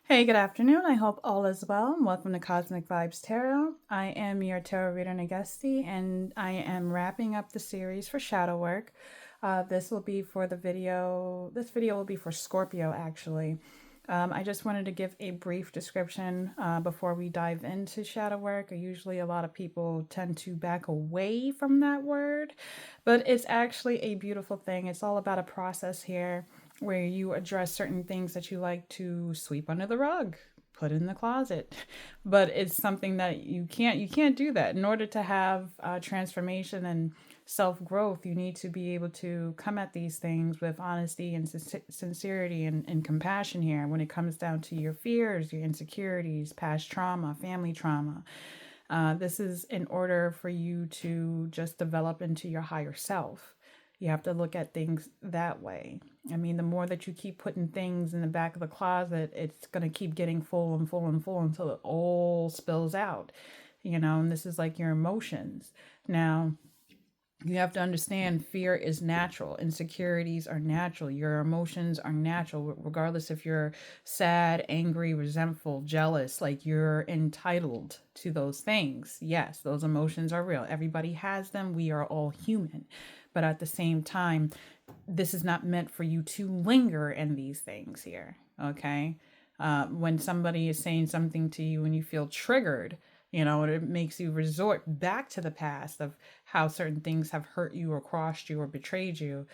Hey, good afternoon. I hope all is well. Welcome to Cosmic Vibes Tarot. I am your tarot reader Nagesti, and I am wrapping up the series for shadow work. This will be for the video. This video will be for Scorpio, actually. I just wanted to give a brief description before we dive into shadow work. Usually, a lot of people tend to back away from that word, but it's actually a beautiful thing. It's all about a process here where you address certain things that you like to sweep under the rug, put in the closet. But it's something that you can't do that. In order to have transformation and self-growth, you need to be able to come at these things with honesty and sincerity and compassion here when it comes down to your fears, your insecurities, past trauma, family trauma. This is in order for you to just develop into your higher self. You have to look at things that way. I mean, the more that you keep putting things in the back of the closet, it's going to keep getting full and full and full until it all spills out, and this is like your emotions. Now, you have to understand fear is natural, insecurities are natural, your emotions are natural, regardless if you're sad, angry, resentful, jealous, like you're entitled to those things. Yes, those emotions are real. Everybody has them. We are all human. But at the same time, this is not meant for you to linger in these things here. Okay. When somebody is saying something to you and you feel triggered, and it makes you resort back to the past of how certain things have hurt you or crossed you or betrayed you,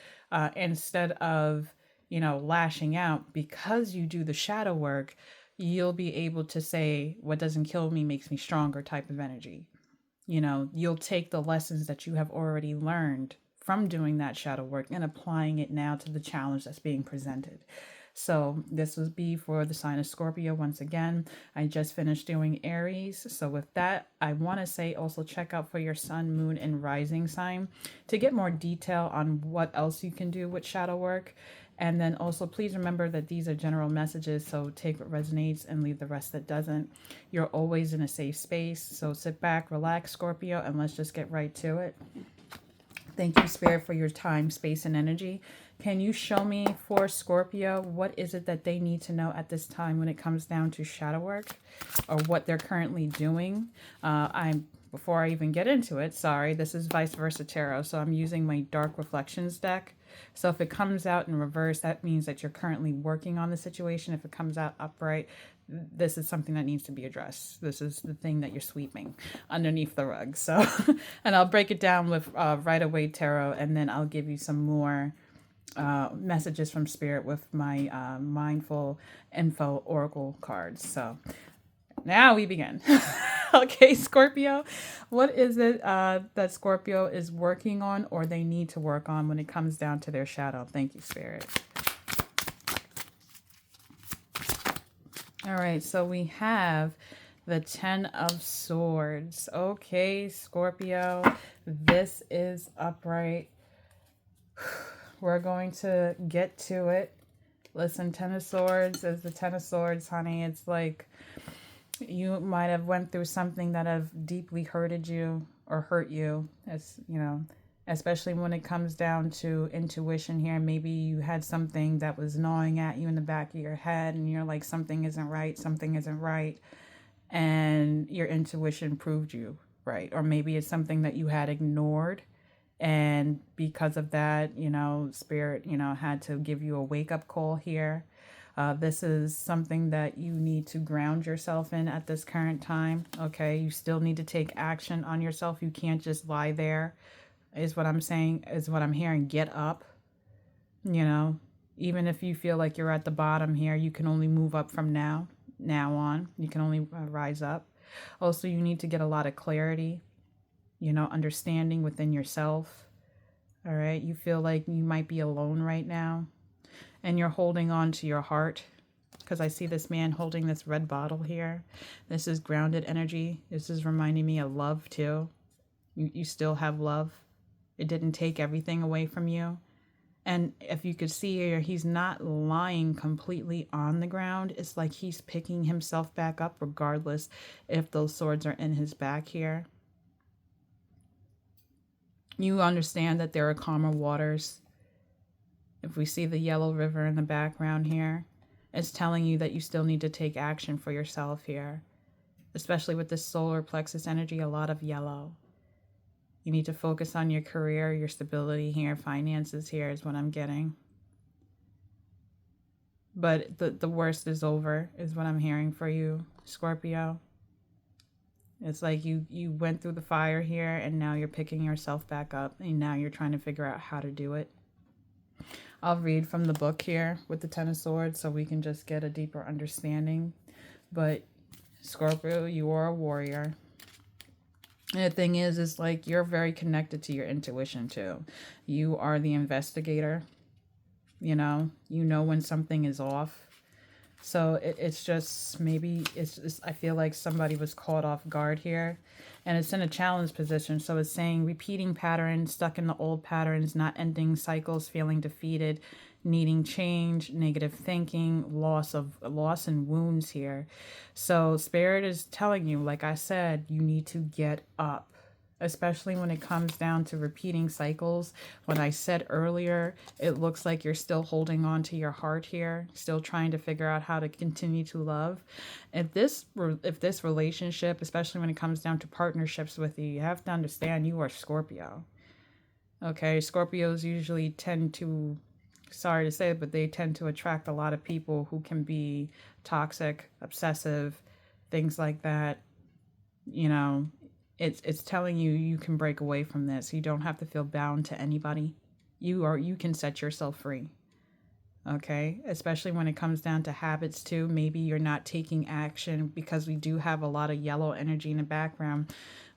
instead of, lashing out. Because you do the shadow work, you'll be able to say, what doesn't kill me makes me stronger type of energy. You'll take the lessons that you have already learned from doing that shadow work and applying it now to the challenge that's being presented. So this would be for the sign of Scorpio once again. I just finished doing Aries. So with that, I want to say also check out for your sun, moon, and rising sign to get more detail on what else you can do with shadow work. And then also please remember that these are general messages, so take what resonates and leave the rest that doesn't. You're always in a safe space, so sit back, relax, Scorpio, and let's just get right to it. Thank you, Spirit, for your time, space, and energy. Can you show me for Scorpio what is it that they need to know at this time when it comes down to shadow work or what they're currently doing? Before I even get into it, sorry, this is Vice Versa Tarot, so I'm using my Dark Reflections deck. So if it comes out in reverse, that means that you're currently working on the situation. If it comes out upright, this is something that needs to be addressed. This is the thing that you're sweeping underneath the rug. So, and I'll break it down with Right Away Tarot, and then I'll give you some more messages from Spirit with my Mindful Info Oracle cards. So now we begin. Okay, Scorpio, what is it that Scorpio is working on or they need to work on when it comes down to their shadow? Thank you, Spirit. All right, so we have the Ten of Swords. Okay, Scorpio, this is upright. We're going to get to it. Listen, Ten of Swords is the Ten of Swords, honey. It's like you might have went through something that have deeply hurted you or hurt you. As especially when it comes down to intuition here. Maybe you had something that was gnawing at you in the back of your head and you're like, something isn't right, something isn't right. And your intuition proved you right. Or maybe it's something that you had ignored. And because of that, Spirit, had to give you a wake up call here. This is something that you need to ground yourself in at this current time. Okay. You still need to take action on yourself. You can't just lie there, is what I'm saying, is what I'm hearing. Get up, even if you feel like you're at the bottom here, you can only move up from now on. You can only rise up. Also, you need to get a lot of clarity, understanding within yourself. All right. You feel like you might be alone right now and you're holding on to your heart, because I see this man holding this red bottle here. This is grounded energy. This is reminding me of love too. You still have love. It didn't take everything away from you. And if you could see here, he's not lying completely on the ground. It's like he's picking himself back up regardless if those swords are in his back here. You understand that there are calmer waters. If we see the yellow river in the background here, It's telling you that you still need to take action for yourself here, especially with this solar plexus energy, a lot of yellow. You need to focus on your career, your stability here, finances here is what I'm getting. But the worst is over, is what I'm hearing for you, Scorpio. It's like you went through the fire here, and now you're picking yourself back up, and now you're trying to figure out how to do it. I'll read from the book here with the Ten of Swords so we can just get a deeper understanding. But Scorpio, you are a warrior. And the thing is like you're very connected to your intuition too. You are the investigator. You know when something is off. So it's just maybe it's just, I feel like somebody was caught off guard here, and it's in a challenge position. So it's saying repeating patterns, stuck in the old patterns, not ending cycles, feeling defeated, needing change, negative thinking, loss and wounds here. So Spirit is telling you, like I said, you need to get up. Especially when it comes down to repeating cycles. When I said earlier, it looks like you're still holding on to your heart here, still trying to figure out how to continue to love. If this relationship, especially when it comes down to partnerships with you, you have to understand you are Scorpio. Okay, Scorpios usually tend to, sorry to say it, but they tend to attract a lot of people who can be toxic, obsessive, things like that. It's telling you you can break away from this. You don't have to feel bound to anybody. You can set yourself free. Okay? Especially when it comes down to habits too. Maybe you're not taking action because we do have a lot of yellow energy in the background.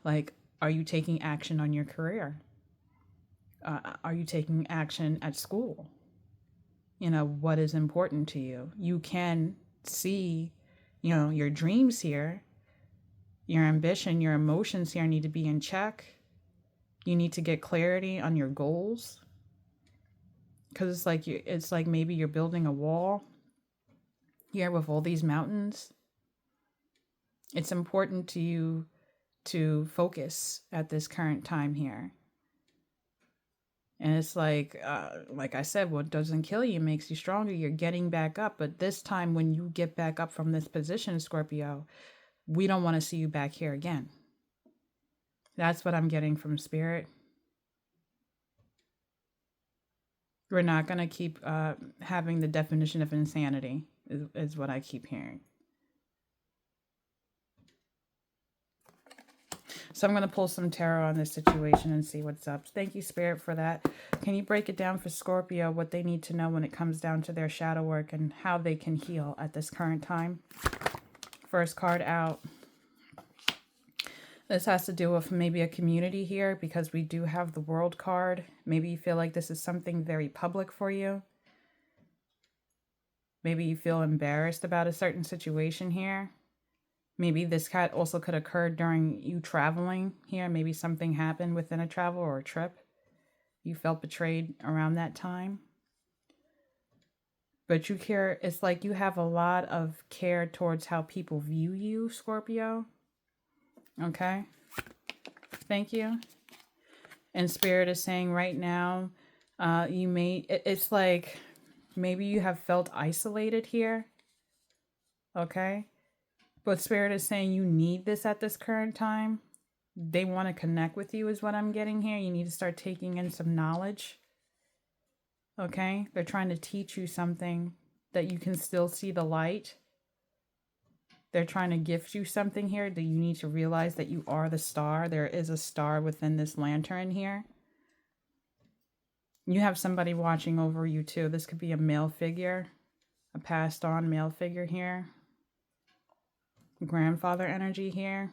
Like, are you taking action on your career? Are you taking action at school? What is important to you? You can see, your dreams here. Your ambition, your emotions here need to be in check. You need to get clarity on your goals. Because it's like maybe you're building a wall here with all these mountains. It's important to you to focus at this current time here. And it's like I said, what doesn't kill you makes you stronger. You're getting back up. But this time when you get back up from this position, Scorpio, we don't want to see you back here again. That's what I'm getting from Spirit. We're not going to keep having the definition of insanity, is what I keep hearing. So I'm going to pull some tarot on this situation and see what's up. Thank you, Spirit, for that. Can you break it down for Scorpio, what they need to know when it comes down to their shadow work and how they can heal at this current time? First card out. This has to do with maybe a community here because we do have the World card. Maybe you feel like this is something very public for you. Maybe you feel embarrassed about a certain situation here. Maybe this also could occur during you traveling here. Maybe something happened within a travel or a trip. You felt betrayed around that time. But you care, it's like you have a lot of care towards how people view you, Scorpio. Okay. Thank you. And Spirit is saying right now, it's like maybe you have felt isolated here. Okay. But Spirit is saying you need this at this current time. They want to connect with you is what I'm getting here. You need to start taking in some knowledge. Okay? They're trying to teach you something that you can still see the light. They're trying to gift you something here that you need to realize that you are the star. There is a star within this lantern here. You have somebody watching over you too. This could be a male figure, a passed on male figure here. Grandfather energy here.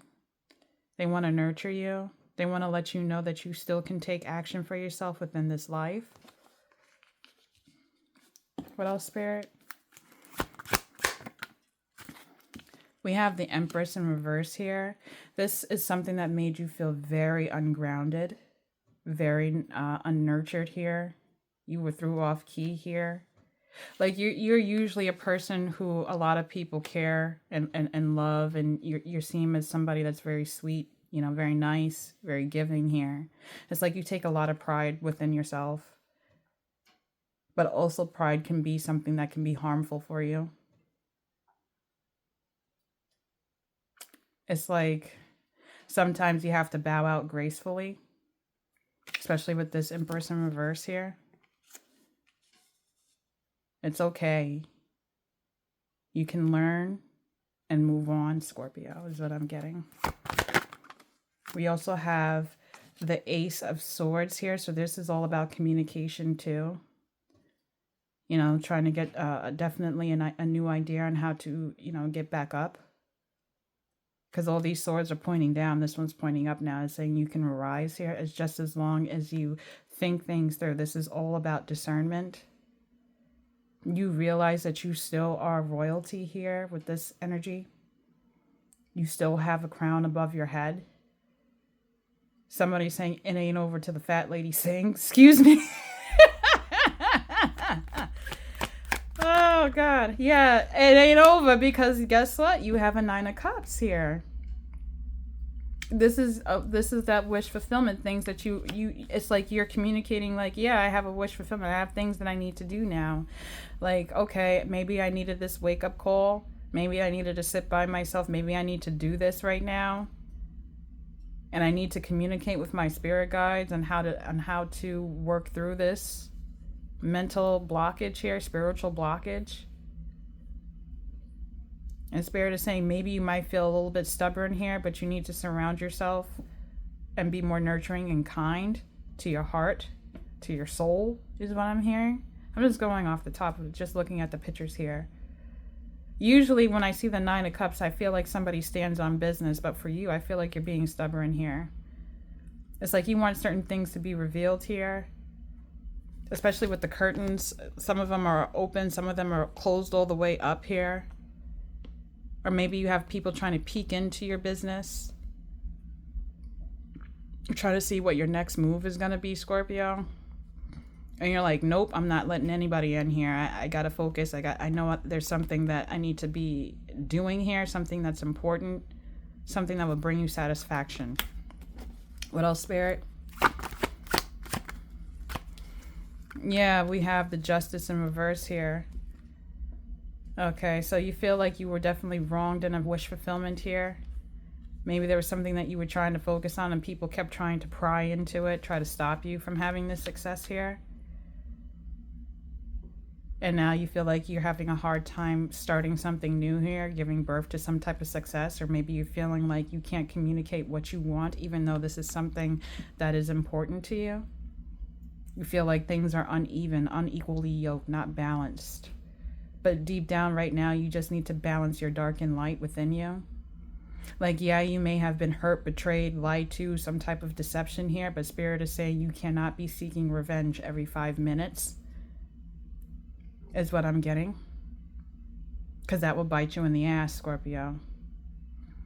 They want to nurture you. They want to let you know that you still can take action for yourself within this life. What else, Spirit? We have the Empress in reverse here. This is something that made you feel very ungrounded, very unnurtured here. You were threw off key here. Like you're usually a person who a lot of people care and love, and you're seen as somebody that's very sweet, very nice, very giving here. It's like you take a lot of pride within yourself. But also pride can be something that can be harmful for you. It's like sometimes you have to bow out gracefully, especially with this Empress in reverse here. It's okay. You can learn and move on, Scorpio, is what I'm getting. We also have the Ace of Swords here. So this is all about communication too. You know, trying to get definitely a new idea on how to, you know, get back up. Because all these swords are pointing down. This one's pointing up now. It's saying you can rise here. It's just as long as you think things through. This is all about discernment. You realize that you still are royalty here with this energy. You still have a crown above your head. Somebody's saying it ain't over till the fat lady sings. Excuse me. Oh, God. Yeah, it ain't over because guess what? You have a 9 of Cups here. This is that wish fulfillment, things that you it's like you're communicating like, yeah, I have a wish fulfillment. I have things that I need to do now. Like, okay, maybe I needed this wake up call. Maybe I needed to sit by myself. Maybe I need to do this right now. And I need to communicate with my spirit guides on how to work through this mental blockage here, spiritual blockage. And Spirit is saying maybe you might feel a little bit stubborn here, but you need to surround yourself and be more nurturing and kind to your heart, to your soul, is what I'm hearing. I'm just going off the top of it, just looking at the pictures here. Usually when I see the 9 of Cups, I feel like somebody stands on business, but for you, I feel like you're being stubborn here. It's like you want certain things to be revealed here, especially with the curtains. Some of them are open, some of them are closed all the way up here. Or maybe you have people trying to peek into your business. Try to see what your next move is going to be, Scorpio. And you're like, nope, I'm not letting anybody in here. I got to focus. I know there's something that I need to be doing here, something that's important, something that will bring you satisfaction. What else, Spirit? Yeah, we have the Justice in reverse here. Okay, so you feel like you were definitely wronged in a wish fulfillment here. Maybe there was something that you were trying to focus on and people kept trying to pry into it, try to stop you from having this success here. And now you feel like you're having a hard time starting something new here, giving birth to some type of success, or maybe you're feeling like you can't communicate what you want, even though this is something that is important to you. You feel like things are uneven, unequally yoked, not balanced. But deep down right now, you just need to balance your dark and light within you. Like, yeah, you may have been hurt, betrayed, lied to, some type of deception here, but Spirit is saying you cannot be seeking revenge every 5 minutes, is what I'm getting. Because that will bite you in the ass, Scorpio.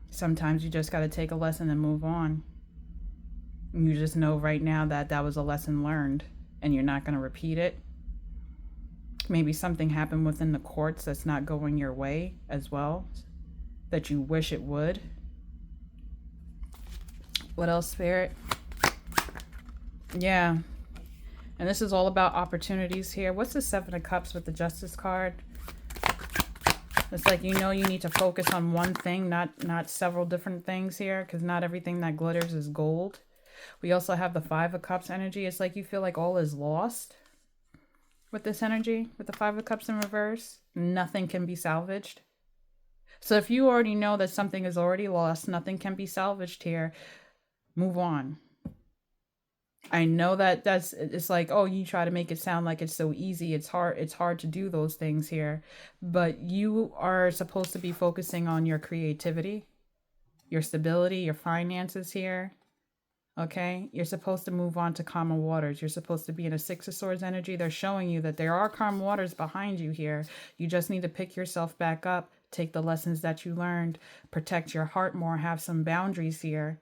Sometimes you just got to take a lesson and move on. You just know right now that that was a lesson learned, and you're not going to repeat it. Maybe something happened within the courts that's not going your way as well, that you wish it would. What else, Spirit? Yeah. And this is all about opportunities here. What's the 7 of Cups with the Justice card? It's like, you know, you need to focus on one thing, not several different things here, because not everything that glitters is gold. We also have the 5 of Cups energy. It's like you feel like all is lost. With this energy, with the 5 of Cups in reverse, nothing can be salvaged. So if you already know that something is already lost, nothing can be salvaged here, move on. I know that it's like, oh, you try to make it sound like it's so easy. It's hard to do those things here. But you are supposed to be focusing on your creativity, your stability, your finances here. Okay, you're supposed to move on to calmer waters. You're supposed to be in a 6 of Swords energy. They're showing you that there are calm waters behind you here. You just need to pick yourself back up, take the lessons that you learned, protect your heart more, have some boundaries here,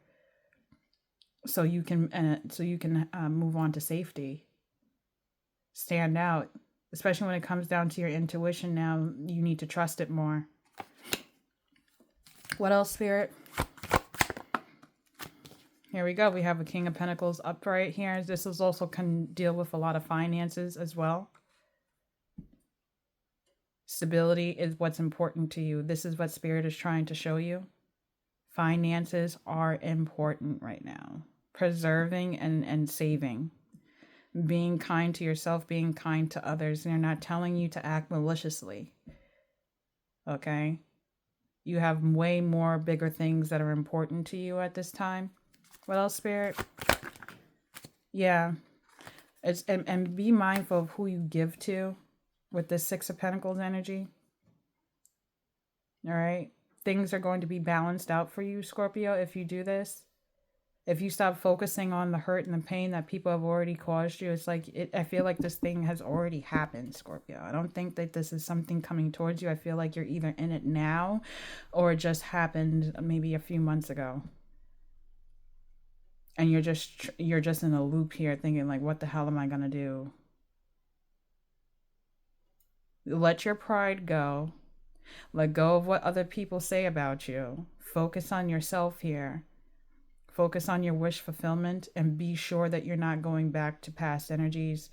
so you can move on to safety. Stand out, especially when it comes down to your intuition. Now you need to trust it more. What else, Spirit? Here we go. We have a King of Pentacles upright here. This is also can deal with a lot of finances as well. Stability is what's important to you. This is what Spirit is trying to show you. Finances are important right now. Preserving and saving. Being kind to yourself, being kind to others. They're not telling you to act maliciously. Okay? You have way more bigger things that are important to you at this time. What else, Spirit? Yeah. And be mindful of who you give to with this Six of Pentacles energy. All right? Things are going to be balanced out for you, Scorpio, if you do this. If you stop focusing on the hurt and the pain that people have already caused you, it's like, I feel like this thing has already happened, Scorpio. I don't think that this is something coming towards you. I feel like you're either in it now or it just happened maybe a few months ago. And you're just in a loop here thinking like, what the hell am I going to do? Let your pride go. Let go of what other people say about you. Focus on yourself here. Focus on your wish fulfillment and be sure that you're not going back to past energies.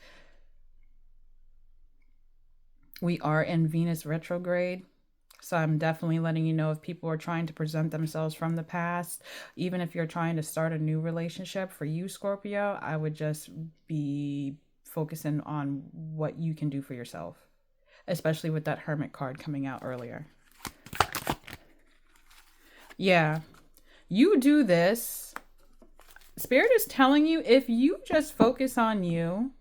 We are in Venus retrograde. So I'm definitely letting you know if people are trying to present themselves from the past, even if you're trying to start a new relationship for you, Scorpio, I would just be focusing on what you can do for yourself, especially with that Hermit card coming out earlier. Yeah, you do this. Spirit is telling you if you just focus on you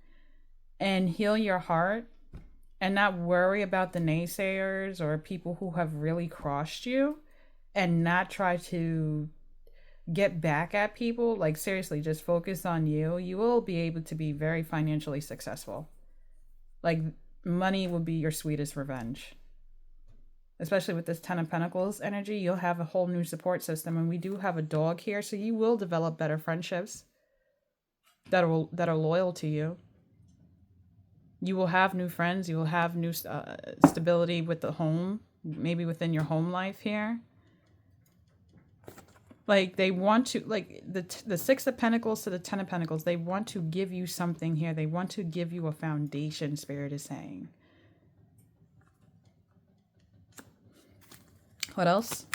and heal your heart and not worry about the naysayers or people who have really crossed you and not try to get back at people, like seriously, just focus on you, you will be able to be very financially successful. Like money will be your sweetest revenge. Especially with this Ten of Pentacles energy, you'll have a whole new support system. And we do have a dog here, so you will develop better friendships that are loyal to you. You will have new friends. You will have new stability with the home, maybe within your home life here. Like they want to, like the Six of Pentacles to the Ten of Pentacles, they want to give you something here. They want to give you a foundation, Spirit is saying. What else?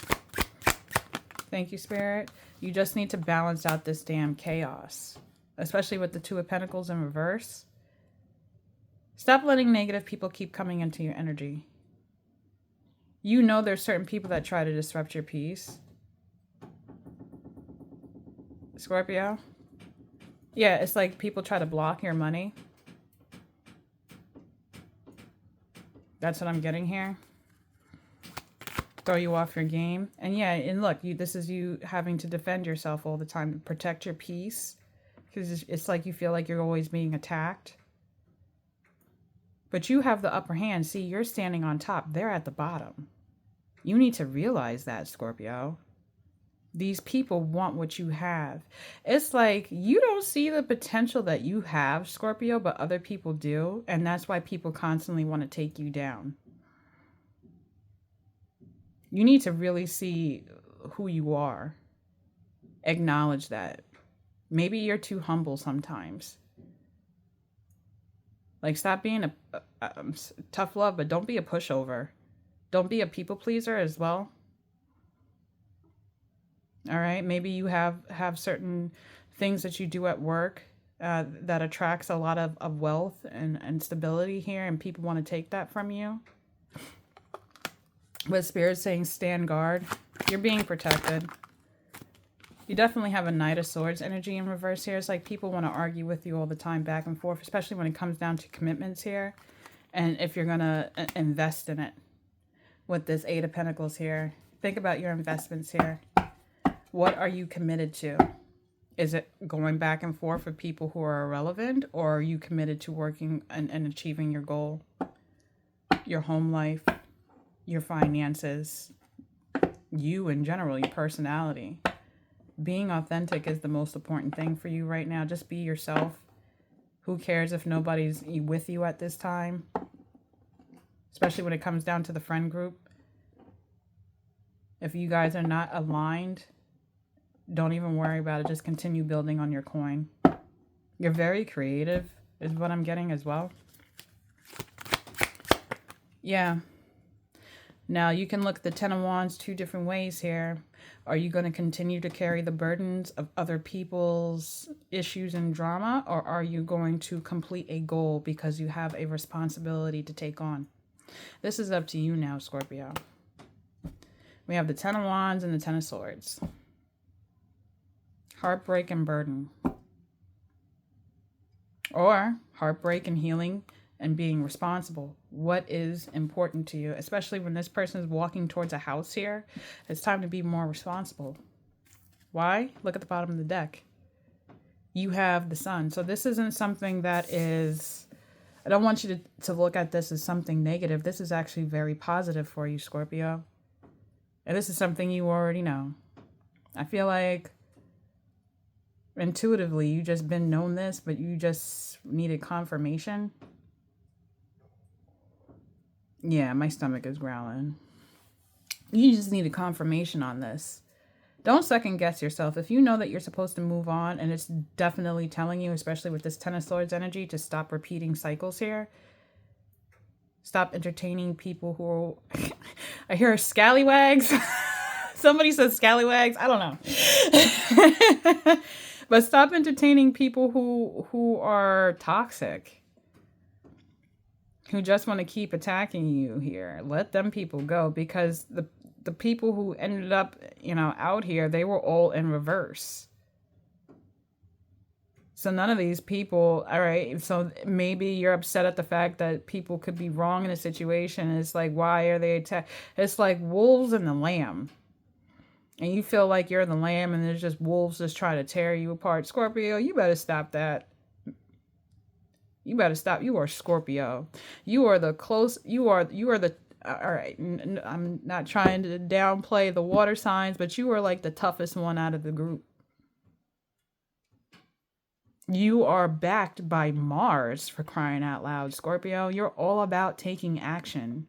Thank you, Spirit. You just need to balance out this damn chaos, especially with the Two of Pentacles in reverse. Stop letting negative people keep coming into your energy. You know there's certain people that try to disrupt your peace. Scorpio. Yeah, it's like people try to block your money. That's what I'm getting here. Throw you off your game. And yeah, and look, this is you having to defend yourself all the time, protect your peace, because it's like you feel like you're always being attacked. But you have the upper hand. See, you're standing on top. They're at the bottom. You need to realize that, Scorpio. These people want what you have. It's like you don't see the potential that you have, Scorpio, but other people do. And that's why people constantly want to take you down. You need to really see who you are. Acknowledge that. Maybe you're too humble sometimes. Like, stop being a tough love, but don't be a pushover. Don't be a people pleaser as well. All right? Maybe you have certain things that you do at work that attracts a lot of wealth and stability here, and people want to take that from you. But Spirit's saying stand guard. You're being protected. You definitely have a Knight of Swords energy in reverse here. It's like people want to argue with you all the time, back and forth, especially when it comes down to commitments here. And if you're going to invest in it with this Eight of Pentacles here, think about your investments here. What are you committed to? Is it going back and forth with people who are irrelevant, or are you committed to working and achieving your goal, your home life, your finances, you in general, your personality? Being authentic is the most important thing for you right now. Just be yourself. Who cares if nobody's with you at this time? Especially when it comes down to the friend group. If you guys are not aligned, don't even worry about it. Just continue building on your coin. You're very creative, is what I'm getting as well. Yeah. Now, you can look at the Ten of Wands two different ways here. Are you going to continue to carry the burdens of other people's issues and drama, or are you going to complete a goal because you have a responsibility to take on? This is up to you now, Scorpio. We have the Ten of Wands and the Ten of Swords. Heartbreak and burden. Or heartbreak and healing and being responsible. What is important to you, especially when this person is walking towards a house here? It's time to be more responsible. Why? Look at the bottom of the deck. You have the sun. So this isn't something that is, I don't want you to look at this as something negative. This is actually very positive for you, Scorpio. And this is something you already know. I feel like intuitively you just been known this, but you just needed confirmation. Yeah, my stomach is growling. You just need a confirmation on this. Don't second guess yourself. If you know that you're supposed to move on and it's definitely telling you, especially with this Ten of Swords energy, to stop repeating cycles here. Stop entertaining people who are, I hear scallywags. Somebody says scallywags. I don't know. But stop entertaining people who are toxic. Who just want to keep attacking you here. Let them people go, because the people who ended up, out here, they were all in reverse. So none of these people, all right, so maybe you're upset at the fact that people could be wrong in a situation. It's like, why are they attack? It's like wolves and the lamb. And you feel like you're the lamb and there's just wolves just trying to tear you apart. Scorpio, you better stop that. You better stop. You are Scorpio. You are the close. You are the. All right. I'm not trying to downplay the water signs, but you are like the toughest one out of the group. You are backed by Mars, for crying out loud, Scorpio. You're all about taking action.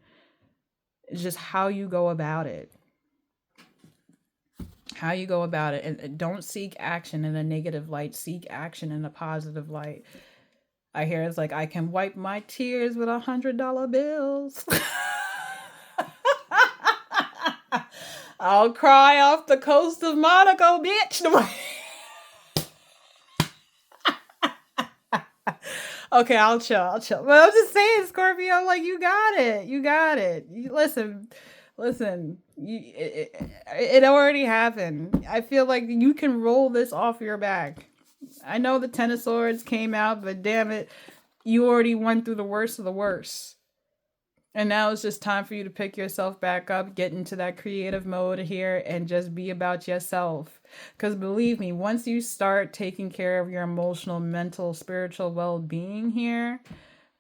It's just how you go about it. How you go about it. And don't seek action in a negative light. Seek action in a positive light. I hear it's like, I can wipe my tears with $100 bills. I'll cry off the coast of Monaco, bitch. Okay, I'll chill. But I'm just saying, Scorpio, like, you got it. Listen. It already happened. I feel like you can roll this off your back. I know the Ten of Swords came out, but damn it, you already went through the worst of the worst. And now it's just time for you to pick yourself back up, get into that creative mode here, and just be about yourself. Because believe me, once you start taking care of your emotional, mental, spiritual well-being here,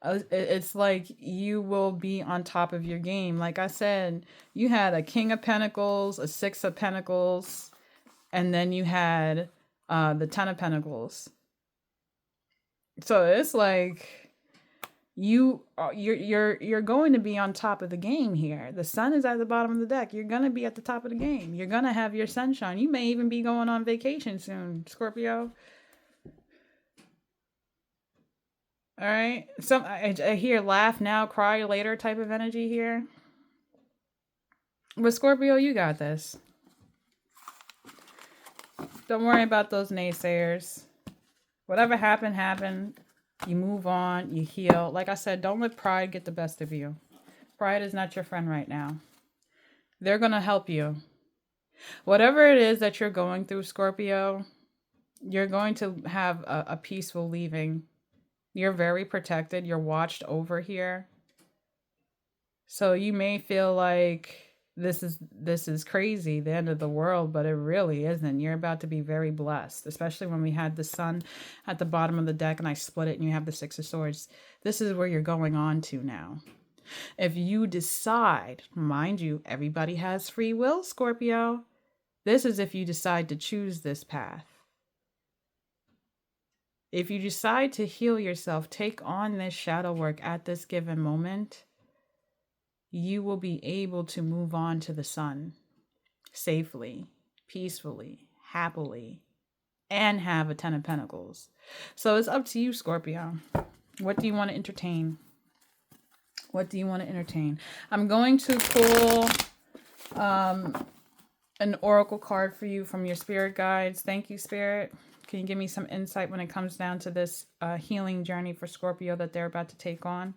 it's like you will be on top of your game. Like I said, you had a King of Pentacles, a Six of Pentacles, and then you had the Ten of Pentacles. So it's like you're going to be on top of the game here. The sun is at the bottom of the deck. You're going to be at the top of the game. You're going to have your sunshine. You may even be going on vacation soon, Scorpio. All right. I hear laugh now, cry later type of energy here. But Scorpio, you got this. Don't worry about those naysayers. Whatever happened. You move on, you heal. Like I said, don't let pride get the best of you. Pride is not your friend right now. They're going to help you. Whatever it is that you're going through, Scorpio, you're going to have a peaceful leaving. You're very protected. You're watched over here. So you may feel like this is crazy, the end of the world, but it really isn't. You're about to be very blessed, especially when we had the sun at the bottom of the deck and I split it and you have the Six of Swords. This is where you're going on to now. If you decide, mind you, everybody has free will, Scorpio. This is if you decide to choose this path. If you decide to heal yourself, take on this shadow work at this given moment, you will be able to move on to the sun safely, peacefully, happily, and have a Ten of Pentacles. So it's up to you, Scorpio. What do you want to entertain? What do you want to entertain? I'm going to pull an oracle card for you from your spirit guides. Thank you, Spirit. Can you give me some insight when it comes down to this healing journey for Scorpio that they're about to take on?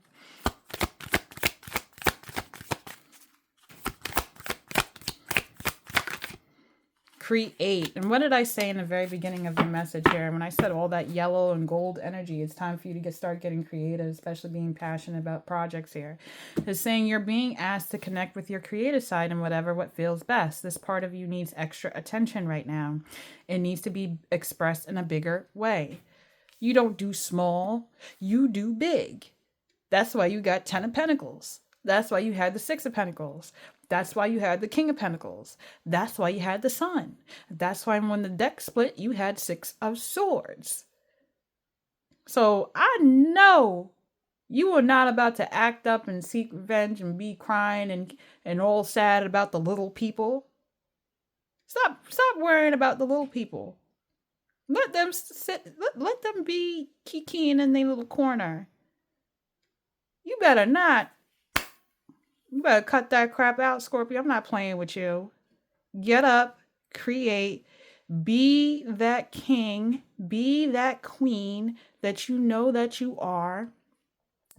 Create. And what did I say in the very beginning of the message here? When I said all that yellow and gold energy, it's time for you to start getting creative, especially being passionate about projects here. It's saying you're being asked to connect with your creative side and what feels best. This part of you needs extra attention right now. It needs to be expressed in a bigger way. You don't do small, you do big. That's why you got 10 of Pentacles. That's why you had the 6 of Pentacles. That's why you had the King of Pentacles. That's why you had the Sun. That's why when the deck split, you had 6 of Swords. So I know you are not about to act up and seek revenge and be crying and all sad about the little people. Stop worrying about the little people. Let them sit. Let them be kikiing in their little corner. You better not. You better cut that crap out, Scorpio. I'm not playing with you. Get up, create, be that king, be that queen that you know that you are.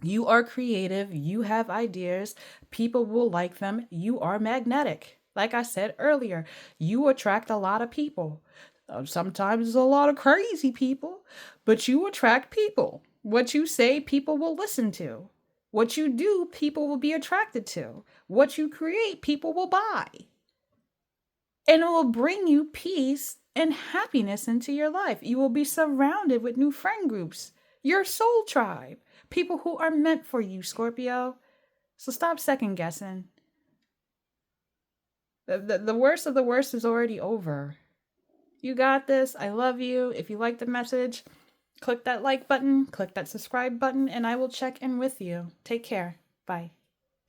You are creative. You have ideas. People will like them. You are magnetic. Like I said earlier, you attract a lot of people. Sometimes there's a lot of crazy people, but you attract people. What you say, people will listen to. What you do, people will be attracted to. What you create, people will buy. And it will bring you peace and happiness into your life. You will be surrounded with new friend groups, your soul tribe, people who are meant for you, Scorpio. So stop second guessing. The worst of the worst is already over. You got this. I love you. If you like the message, click that like button, click that subscribe button, and I will check in with you. Take care. Bye.